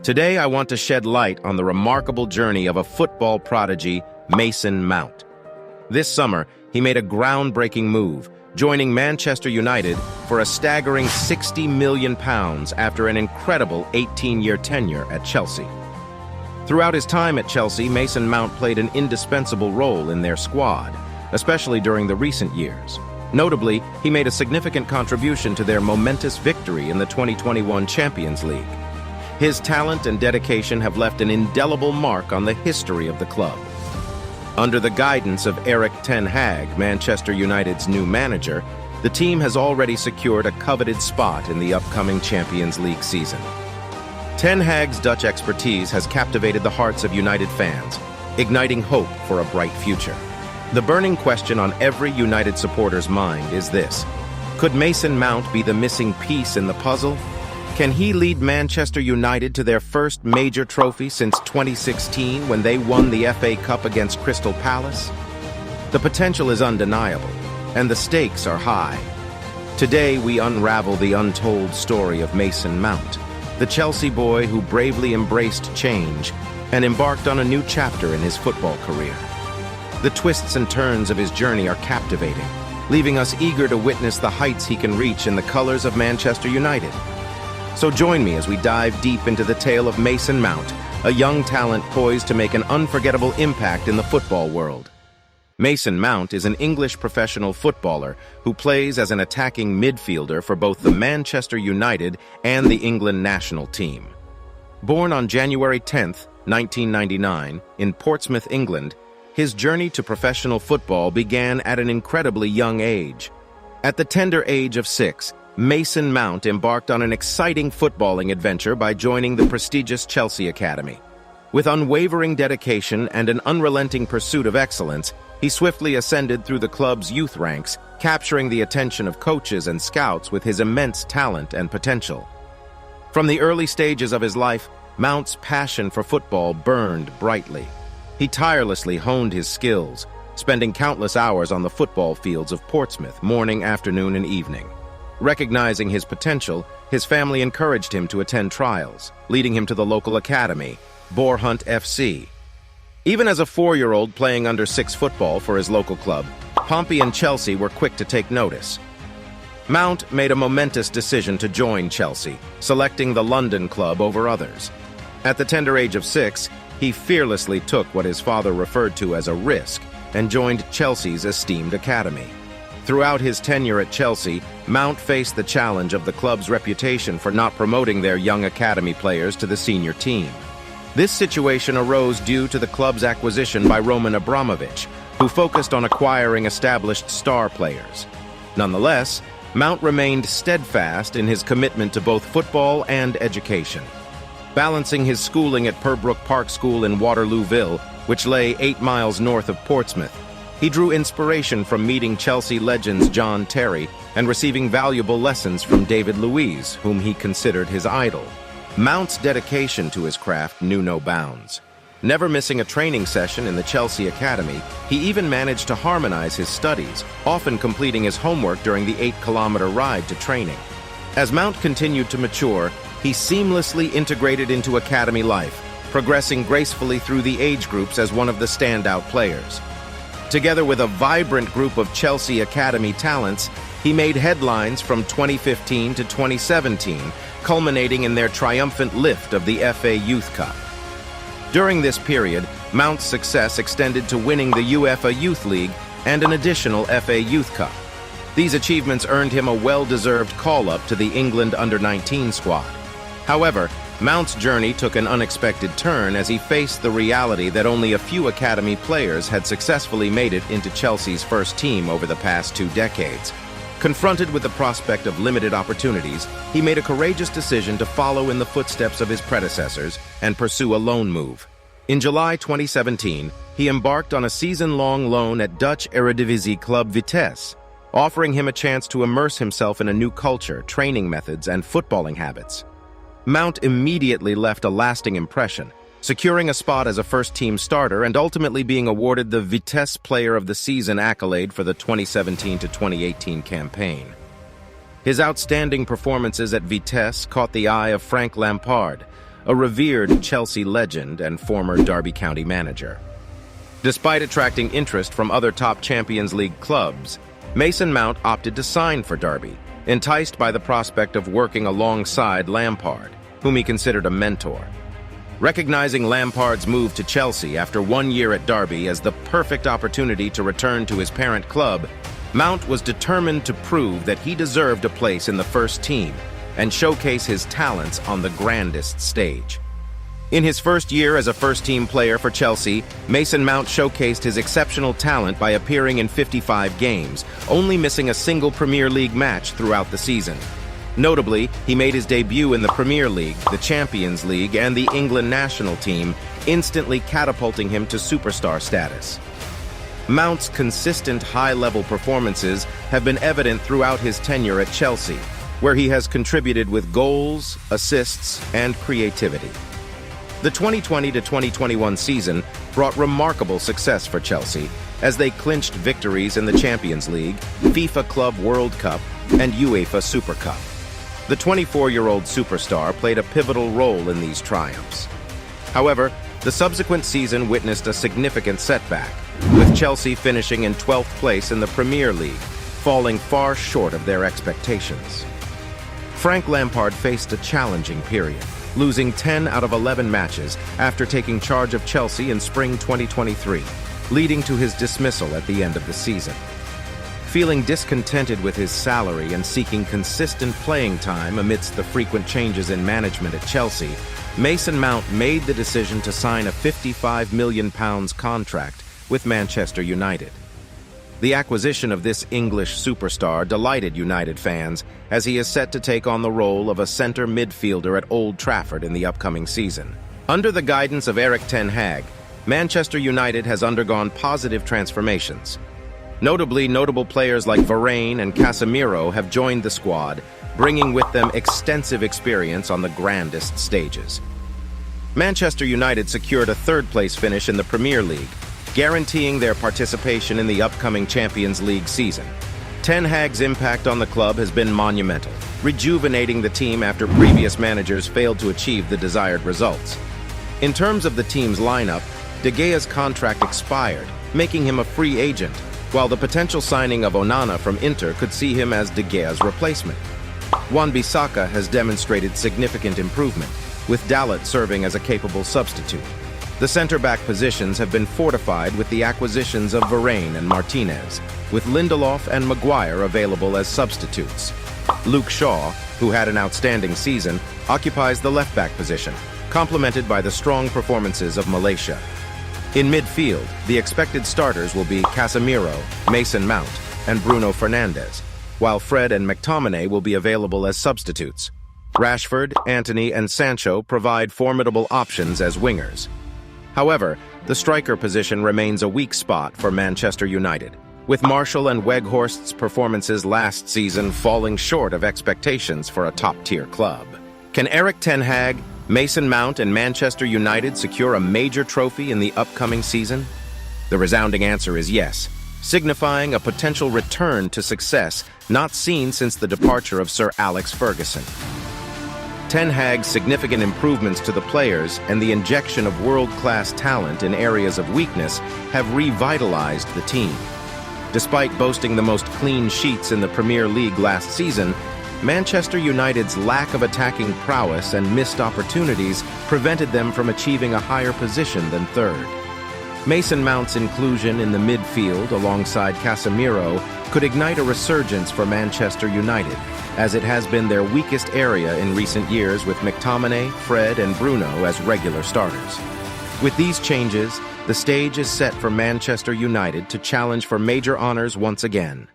Today, I want to shed light on the remarkable journey of a football prodigy, Mason Mount. This summer, he made a groundbreaking move, joining Manchester United for a staggering £60 million after an incredible 18-year tenure at Chelsea. Throughout his time at Chelsea, Mason Mount played an indispensable role in their squad, especially during the recent years. Notably, he made a significant contribution to their momentous victory in the 2021 Champions League. His talent and dedication have left an indelible mark on the history of the club. Under the guidance of Erik Ten Hag, Manchester United's new manager, the team has already secured a coveted spot in the upcoming Champions League season. Ten Hag's Dutch expertise has captivated the hearts of United fans, igniting hope for a bright future. The burning question on every United supporter's mind is this: could Mason Mount be the missing piece in the puzzle? Can he lead Manchester United to their first major trophy since 2016 when they won the FA Cup against Crystal Palace? The potential is undeniable, and the stakes are high. Today, we unravel the untold story of Mason Mount, the Chelsea boy who bravely embraced change and embarked on a new chapter in his football career. The twists and turns of his journey are captivating, leaving us eager to witness the heights he can reach in the colors of Manchester United. So join me as we dive deep into the tale of Mason Mount, a young talent poised to make an unforgettable impact in the football world. Mason Mount is an English professional footballer who plays as an attacking midfielder for both the Manchester United and the England national team. Born on January 10, 1999, in Portsmouth, England, his journey to professional football began at an incredibly young age. At the tender age of 6, Mason Mount embarked on an exciting footballing adventure by joining the prestigious Chelsea Academy. With unwavering dedication and an unrelenting pursuit of excellence, he swiftly ascended through the club's youth ranks, capturing the attention of coaches and scouts with his immense talent and potential. From the early stages of his life, Mount's passion for football burned brightly. He tirelessly honed his skills, spending countless hours on the football fields of Portsmouth, morning, afternoon, and evening. Recognizing his potential, his family encouraged him to attend trials, leading him to the local academy, Bourhunt FC. Even as a 4-year-old playing under-6 football for his local club, Pompey and Chelsea were quick to take notice. Mount made a momentous decision to join Chelsea, selecting the London club over others. At the tender age of 6, he fearlessly took what his father referred to as a risk and joined Chelsea's esteemed academy. Throughout his tenure at Chelsea, Mount faced the challenge of the club's reputation for not promoting their young academy players to the senior team. This situation arose due to the club's acquisition by Roman Abramovich, who focused on acquiring established star players. Nonetheless, Mount remained steadfast in his commitment to both football and education. Balancing his schooling at Purbrook Park School in Waterlooville, which lay 8 miles north of Portsmouth, he drew inspiration from meeting Chelsea legends John Terry and receiving valuable lessons from David Luiz, whom he considered his idol. Mount's dedication to his craft knew no bounds. Never missing a training session in the Chelsea Academy, he even managed to harmonize his studies, often completing his homework during the 8-kilometer ride to training. As Mount continued to mature, he seamlessly integrated into academy life, progressing gracefully through the age groups as one of the standout players. Together with a vibrant group of Chelsea Academy talents, he made headlines from 2015 to 2017, culminating in their triumphant lift of the FA Youth Cup. During this period, Mount's success extended to winning the UEFA Youth League and an additional FA Youth Cup. These achievements earned him a well-deserved call-up to the England Under-19 squad. However, Mount's journey took an unexpected turn as he faced the reality that only a few academy players had successfully made it into Chelsea's first team over the past 2 decades. Confronted with the prospect of limited opportunities, he made a courageous decision to follow in the footsteps of his predecessors and pursue a loan move. In July 2017, he embarked on a season-long loan at Dutch Eredivisie club Vitesse, offering him a chance to immerse himself in a new culture, training methods, and footballing habits. Mount immediately left a lasting impression, securing a spot as a first-team starter and ultimately being awarded the Vitesse Player of the Season accolade for the 2017-2018 campaign. His outstanding performances at Vitesse caught the eye of Frank Lampard, a revered Chelsea legend and former Derby County manager. Despite attracting interest from other top Champions League clubs, Mason Mount opted to sign for Derby, enticed by the prospect of working alongside Lampard, whom he considered a mentor. Recognizing Lampard's move to Chelsea after 1 year at Derby as the perfect opportunity to return to his parent club, Mount was determined to prove that he deserved a place in the first team and showcase his talents on the grandest stage. In his first year as a first-team player for Chelsea, Mason Mount showcased his exceptional talent by appearing in 55 games, only missing a single Premier League match throughout the season. Notably, he made his debut in the Premier League, the Champions League, and the England national team, instantly catapulting him to superstar status. Mount's consistent high-level performances have been evident throughout his tenure at Chelsea, where he has contributed with goals, assists, and creativity. The 2020-2021 season brought remarkable success for Chelsea as they clinched victories in the Champions League, FIFA Club World Cup, and UEFA Super Cup. The 24-year-old superstar played a pivotal role in these triumphs. However, the subsequent season witnessed a significant setback, with Chelsea finishing in 12th place in the Premier League, falling far short of their expectations. Frank Lampard faced a challenging period, losing 10 out of 11 matches after taking charge of Chelsea in spring 2023, leading to his dismissal at the end of the season. Feeling discontented with his salary and seeking consistent playing time amidst the frequent changes in management at Chelsea, Mason Mount made the decision to sign a £55 million contract with Manchester United. The acquisition of this English superstar delighted United fans, as he is set to take on the role of a centre midfielder at Old Trafford in the upcoming season. Under the guidance of Erik Ten Hag, Manchester United has undergone positive transformations. Notably, notable players like Varane and Casemiro have joined the squad, bringing with them extensive experience on the grandest stages. Manchester United secured a third-place finish in the Premier League, guaranteeing their participation in the upcoming Champions League season. Ten Hag's impact on the club has been monumental, rejuvenating the team after previous managers failed to achieve the desired results. In terms of the team's lineup, De Gea's contract expired, making him a free agent, while the potential signing of Onana from Inter could see him as De Gea's replacement. Wan-Bissaka has demonstrated significant improvement, with Dalot serving as a capable substitute. The centre-back positions have been fortified with the acquisitions of Varane and Martinez, with Lindelof and Maguire available as substitutes. Luke Shaw, who had an outstanding season, occupies the left-back position, complemented by the strong performances of Malaysia. In midfield, the expected starters will be Casemiro, Mason Mount, and Bruno Fernandes, while Fred and McTominay will be available as substitutes. Rashford, Antony, and Sancho provide formidable options as wingers. However, the striker position remains a weak spot for Manchester United, with Martial and Weghorst's performances last season falling short of expectations for a top-tier club. Can Erik Ten Hag, Mason Mount, and Manchester United secure a major trophy in the upcoming season? The resounding answer is yes, signifying a potential return to success not seen since the departure of Sir Alex Ferguson. Ten Hag's significant improvements to the players and the injection of world-class talent in areas of weakness have revitalized the team. Despite boasting the most clean sheets in the Premier League last season, Manchester United's lack of attacking prowess and missed opportunities prevented them from achieving a higher position than third. Mason Mount's inclusion in the midfield alongside Casemiro could ignite a resurgence for Manchester United, as it has been their weakest area in recent years with McTominay, Fred, and Bruno as regular starters. With these changes, the stage is set for Manchester United to challenge for major honors once again.